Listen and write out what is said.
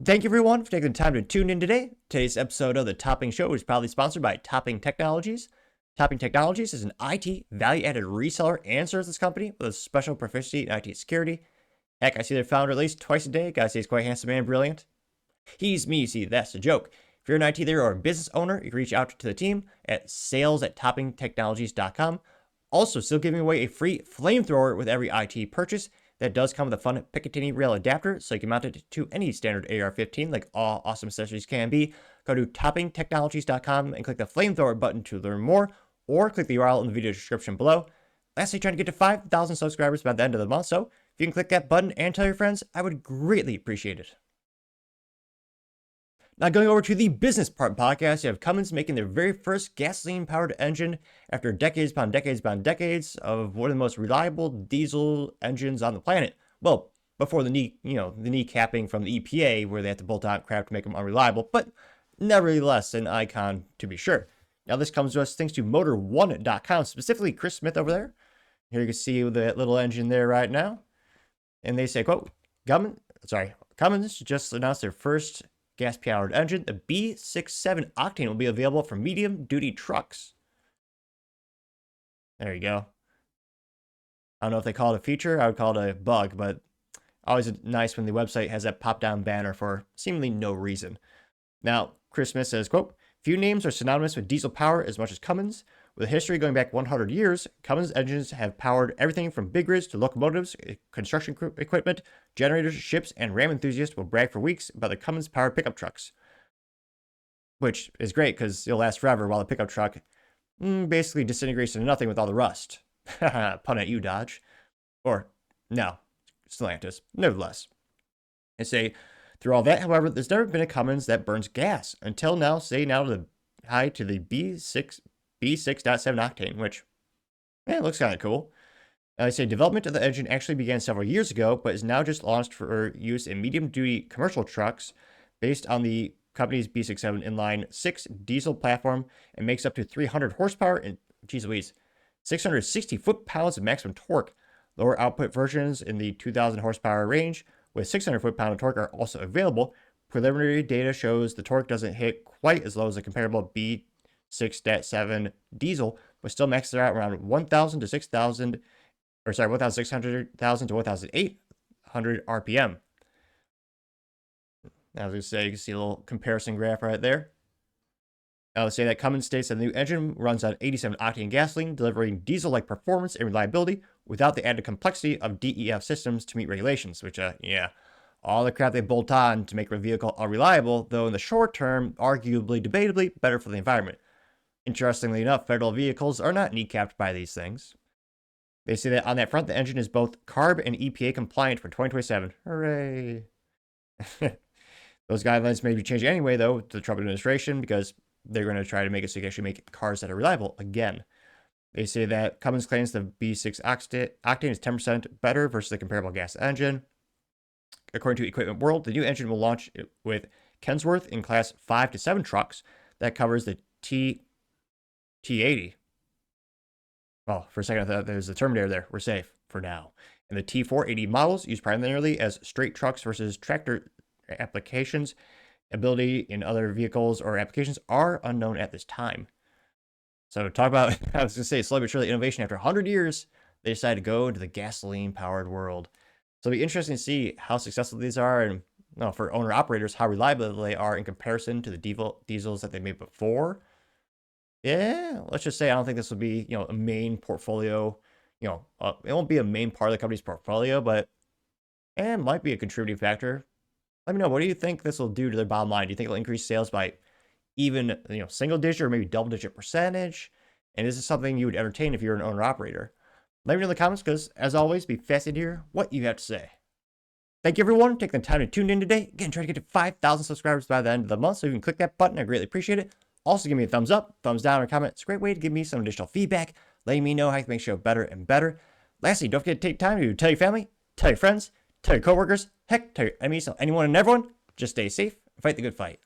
Thank you everyone for taking the time to tune in today. Today's episode of the Topping Show is proudly sponsored by Topping Technologies. Topping Technologies is an IT value-added reseller and services company with a special proficiency in IT security. Heck, I see their founder at least twice a day. Gotta say he's quite handsome and brilliant. He's me, see, that's a joke. If you're an IT leader or a business owner, you can reach out to the team at sales@toppingtechnologies.com. Also, still giving away a free flamethrower with every IT purchase. That does come with a fun Picatinny rail adapter, so you can mount it to any standard AR-15 like all awesome accessories can be. Go to toppingtechnologies.com and click the flamethrower button to learn more, or click the URL in the video description below. Lastly, trying to get to 5,000 subscribers by the end of the month, so if you can click that button and tell your friends, I would greatly appreciate it. Now going over to the business part podcast, you have Cummins making their very first gasoline-powered engine after decades upon decades upon decades of one of the most reliable diesel engines on the planet. Well, before the kneecapping from the EPA, where they had to bolt on crap to make them unreliable, but nevertheless an icon to be sure. Now this comes to us thanks to Motor1.com, specifically Chris Smith over there. Here you can see the little engine there right now, and they say, quote, Cummins just announced their first gas-powered engine. The B67 octane will be available for medium-duty trucks. There you go. I don't know if they call it a feature. I would call it a bug, but always nice when the website has that pop-down banner for seemingly no reason. Now, Chris Smith says, quote, few names are synonymous with diesel power as much as Cummins. With a history going back 100 years, Cummins engines have powered everything from big rigs to locomotives, construction equipment, generators, ships, and Ram enthusiasts will brag for weeks about the Cummins-powered pickup trucks. Which is great because it'll last forever while the pickup truck basically disintegrates into nothing with all the rust. Pun at you, Dodge. Or, no, Stellantis. Nevertheless. I say, through all that, however, there's never been a Cummins that burns gas. Until now, say now to the B6.7 octane, which, it looks kind of cool. I say development of the engine actually began several years ago, but is now just launched for use in medium-duty commercial trucks based on the company's B67 inline 6 diesel platform and makes up to 300 horsepower and, geez Louise, 660 foot-pounds of maximum torque. Lower output versions in the 2,000 horsepower range with 600 foot-pound of torque are also available. Preliminary data shows the torque doesn't hit quite as low as a comparable B6.7 diesel, but still maxes out around 1,000 to 6,000, or sorry, 1,600,000 to 1,800 RPM. Now, I was going to say, you can see a little comparison graph right there. I would say that Cummins states that the new engine runs on 87 octane gasoline, delivering diesel-like performance and reliability without the added complexity of DEF systems to meet regulations, which, all the crap they bolt on to make a vehicle unreliable, though in the short term, arguably, debatably, better for the environment. Interestingly enough, federal vehicles are not kneecapped by these things. They say that on that front, the engine is both CARB and EPA compliant for 2027. Hooray! Those guidelines may be changing anyway, though, to the Trump administration, because they're going to try to make it so you can actually make cars that are reliable again. They say that Cummins claims the B6 octane is 10% better versus the comparable gas engine. According to Equipment World, the new engine will launch with Kensworth in class 5 to 7 trucks. That covers the T80. Well, for a second, I thought there's a Terminator there. We're safe for now. And the T480 models used primarily as straight trucks versus tractor applications. Ability in other vehicles or applications are unknown at this time. So talk about, I was going to say, slowly but surely innovation. After 100 years, they decided to go into the gasoline-powered world. So it'll be interesting to see how successful these are, and for owner-operators, how reliable they are in comparison to the diesels that they made before. Yeah, let's just say I don't think this will be, a main portfolio. It won't be a main part of the company's portfolio, but it might be a contributing factor. Let me know, what do you think this will do to their bottom line? Do you think it'll increase sales by even, single digit or maybe double digit percentage? And is this something you would entertain if you're an owner operator? Let me know in the comments, because as always, be fascinated to hear what you have to say. Thank you everyone for taking the time to tune in today. Again, try to get to 5,000 subscribers by the end of the month, so you can click that button. I greatly appreciate it. Also, give me a thumbs up, thumbs down, or comment. It's a great way to give me some additional feedback, letting me know how I can make the show better and better. Lastly, don't forget to take time to tell your family, tell your friends, tell your coworkers, heck, tell your enemies, tell anyone and everyone. Just stay safe and fight the good fight.